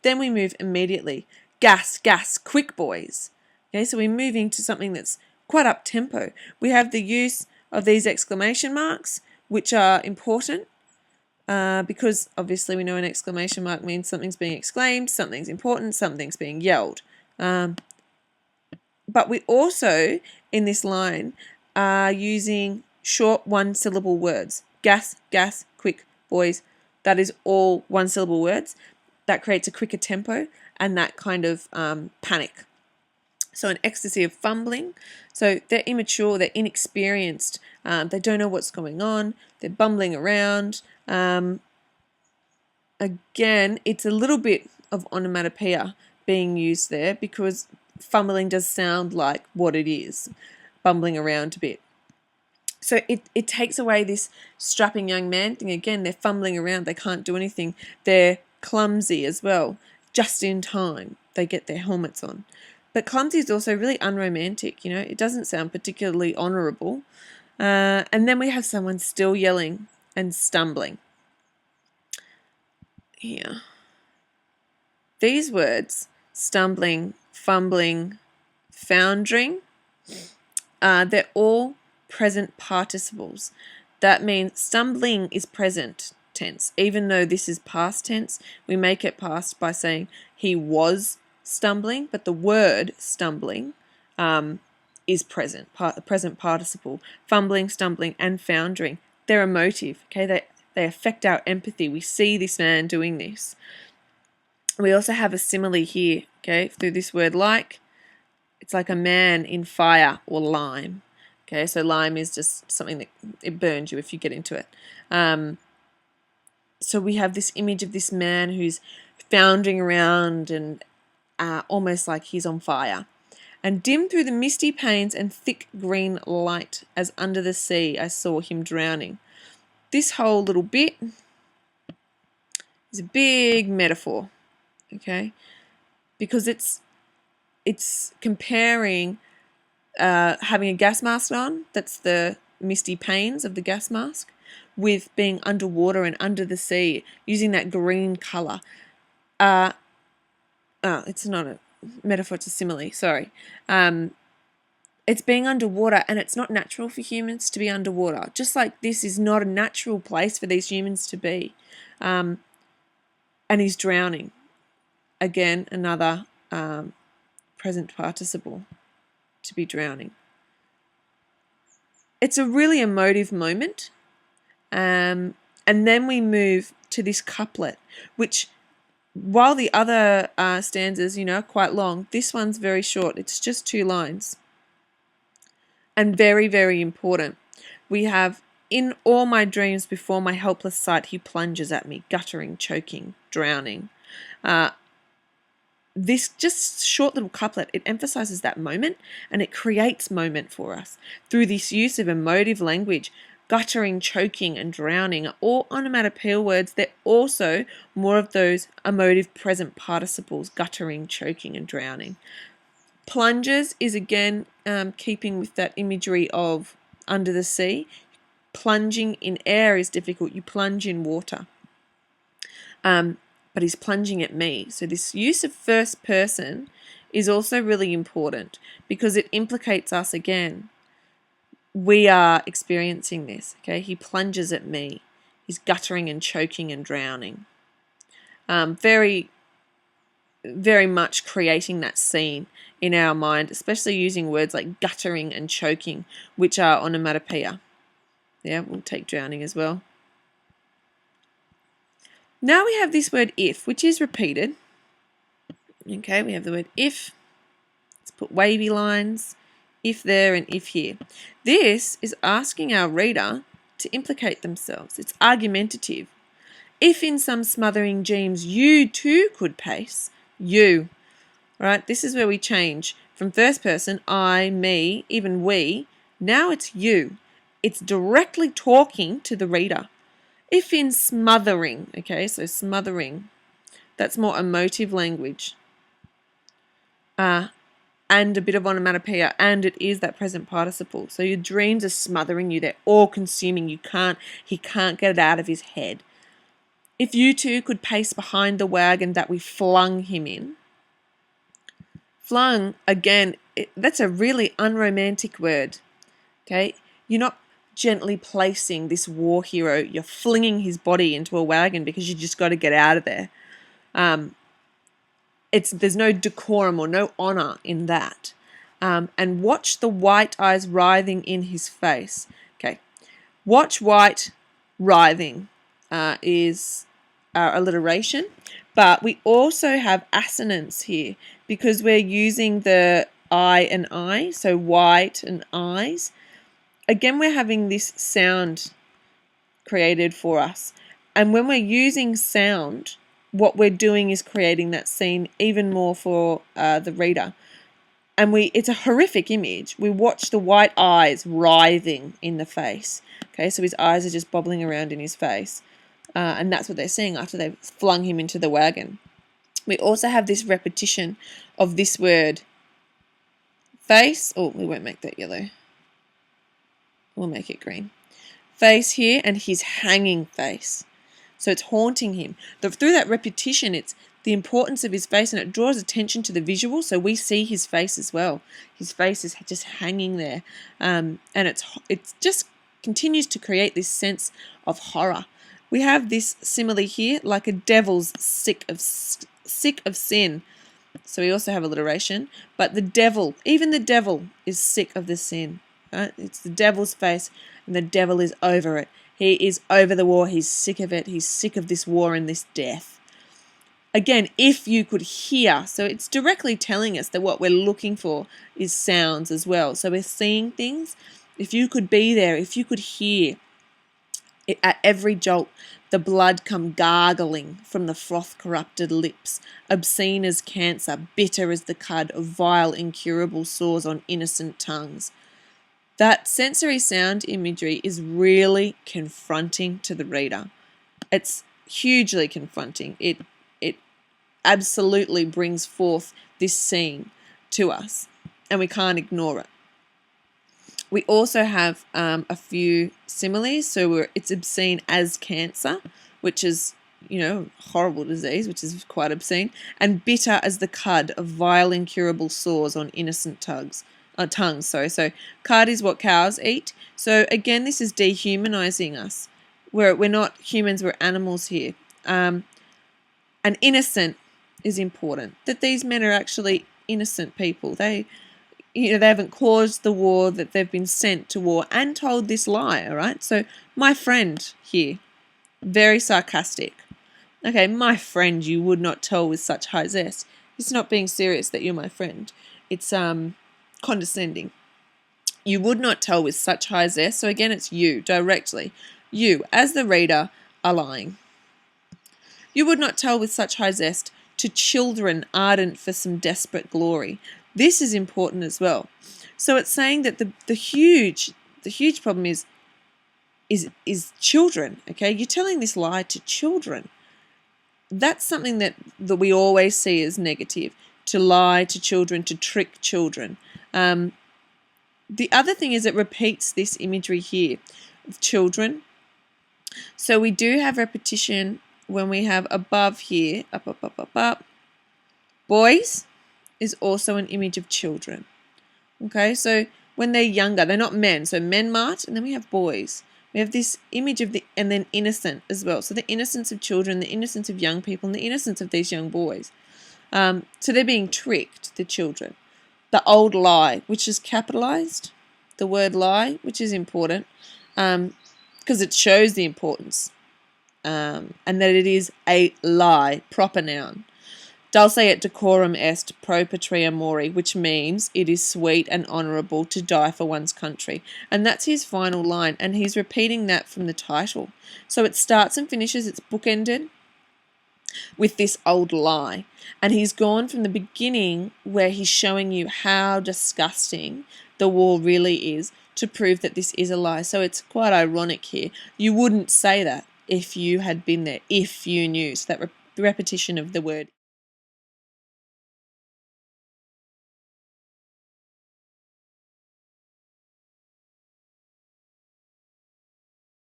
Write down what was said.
then we move immediately. Gas, gas, quick boys. Okay, so we're moving to something that's quite up tempo. We have the use of these exclamation marks, which are important because obviously we know an exclamation mark means something's being exclaimed, something's important, something's being yelled. But we also, in this line, are using short one-syllable words. Gas, gas, quick, boys. That is all one-syllable words. That creates a quicker tempo and that kind of panic. So an ecstasy of fumbling. So they're immature, they're inexperienced, they don't know what's going on, they're bumbling around. Again, it's a little bit of onomatopoeia being used there because fumbling does sound like what it is, bumbling around a bit. So it takes away this strapping young man thing. Again, they're fumbling around, they can't do anything. They're clumsy as well, just in time they get their helmets on. But clumsy is also really unromantic, you know, it doesn't sound particularly honourable. And then we have someone still yelling and stumbling. Here. These words, stumbling, fumbling, foundering, they're all present participles. That means stumbling is present tense. Even though this is past tense, we make it past by saying he was stumbling, but the word stumbling is present, present participle. Fumbling, stumbling, and foundering. They're emotive, okay? They affect our empathy. We see this man doing this. We also have a simile here, okay, through this word like. It's like a man in fire or lime. Okay, so lime is just something that it burns you if you get into it. So we have this image of this man who's foundering around and almost like he's on fire. And dim through the misty panes and thick green light, as under the sea I saw him drowning. This whole little bit is a big metaphor, okay? Because it's comparing having a gas mask on, that's the misty panes of the gas mask, with being underwater and under the sea, using that green colour. It's not a metaphor, it's a simile, sorry. It's being underwater, and it's not natural for humans to be underwater. Just like this is not a natural place for these humans to be. And he's drowning. Again, another present participle, to be drowning. It's a really emotive moment. And then we move to this couplet, which, while the other stanzas, are quite long, this one's very short. It's just 2 lines. And very, very important. We have, in all my dreams before my helpless sight, he plunges at me, guttering, choking, drowning. This just short little couplet, it emphasizes that moment, and it creates moment for us through this use of emotive language. Guttering, choking, and drowning are all onomatopoeia words. They're also more of those emotive present participles, guttering, choking, and drowning. Plunges is again keeping with that imagery of under the sea. Plunging in air is difficult. You plunge in water. But he's plunging at me. So this use of first person is also really important because it implicates us again. We are experiencing this, okay? He plunges at me. He's guttering and choking and drowning. Very, very much creating that scene in our mind, especially using words like guttering and choking, which are onomatopoeia. Yeah, we'll take drowning as well. Now we have this word if, which is repeated. Okay, we have the word if. Let's put wavy lines. If there and if here. This is asking our reader to implicate themselves. It's argumentative. If in some smothering dreams you too could pace, you. Right? This is where we change from first person, I, me, even we. Now it's you. It's directly talking to the reader. If in smothering, okay, so smothering, that's more emotive language. And a bit of onomatopoeia, and it is that present participle. So your dreams are smothering you, they're all consuming, he can't get it out of his head. If you two could pace behind the wagon that we flung him in. Flung, again, that's a really unromantic word. Okay? You're not gently placing this war hero, you're flinging his body into a wagon because you just got to get out of there. There's no decorum or no honor in that. And watch the white eyes writhing in his face. Okay, watch white writhing is our alliteration, but we also have assonance here because we're using the I and I, so white and eyes. Again, we're having this sound created for us. And when we're using sound, what we're doing is creating that scene even more for the reader. And it's a horrific image. We watch the white eyes writhing in the face. Okay, so his eyes are just bobbling around in his face. And that's what they're seeing after they've flung him into the wagon. We also have this repetition of this word, face. Oh, we won't make that yellow. We'll make it green. Face here and his hanging face. So it's haunting him. Through that repetition, it's the importance of his face, and it draws attention to the visual, so we see his face as well. His face is just hanging there, and it just continues to create this sense of horror. We have this simile here, like a devil's sick of sin. So we also have alliteration, but the devil, even the devil, is sick of the sin. Right? It's the devil's face, and the devil is over it. He is over the war. He's sick of it. He's sick of this war and this death. Again, if you could hear, so it's directly telling us that what we're looking for is sounds as well. So we're seeing things. If you could be there, if you could hear it, at every jolt, the blood come gargling from the froth-corrupted lips, obscene as cancer, bitter as the cud of vile, incurable sores on innocent tongues. That sensory sound imagery is really confronting to the reader. It's hugely confronting. It absolutely brings forth this scene to us, and we can't ignore it. We also have a few similes. So it's obscene as cancer, which is, horrible disease, which is quite obscene, and bitter as the cud of vile, incurable sores on innocent tongues. So cud is what cows eat. So again, this is dehumanizing us. We're not humans, we're animals here. And innocent is important. That these men are actually innocent people. They haven't caused the war, that they've been sent to war and told this lie, all right? So my friend here, very sarcastic. Okay, my friend, you would not tell with such high zest. It's not being serious that you're my friend. It's condescending. You would not tell with such high zest. So again, it's you directly. You, as the reader, are lying. You would not tell with such high zest to children ardent for some desperate glory. This is important as well. So it's saying that the huge problem is children. Okay, you're telling this lie to children. That's something that we always see as negative. To lie to children, to trick children. The other thing is it repeats this imagery here of children. So we do have repetition when we have above here, up. Boys is also an image of children. Okay, so when they're younger, they're not men. So men march, and then we have boys. We have this image of and then innocent as well. So the innocence of children, the innocence of young people, and the innocence of these young boys. So they're being tricked, the children. The old lie, which is capitalized, the word lie, which is important because it shows the importance and that it is a lie, proper noun. Dulce et decorum est pro patria mori, which means it is sweet and honourable to die for one's country. And that's his final line, and he's repeating that from the title. So it starts and finishes, it's bookended with this old lie. And he's gone from the beginning where he's showing you how disgusting the war really is to prove that this is a lie. So it's quite ironic here. You wouldn't say that if you had been there, if you knew. So that repetition of the word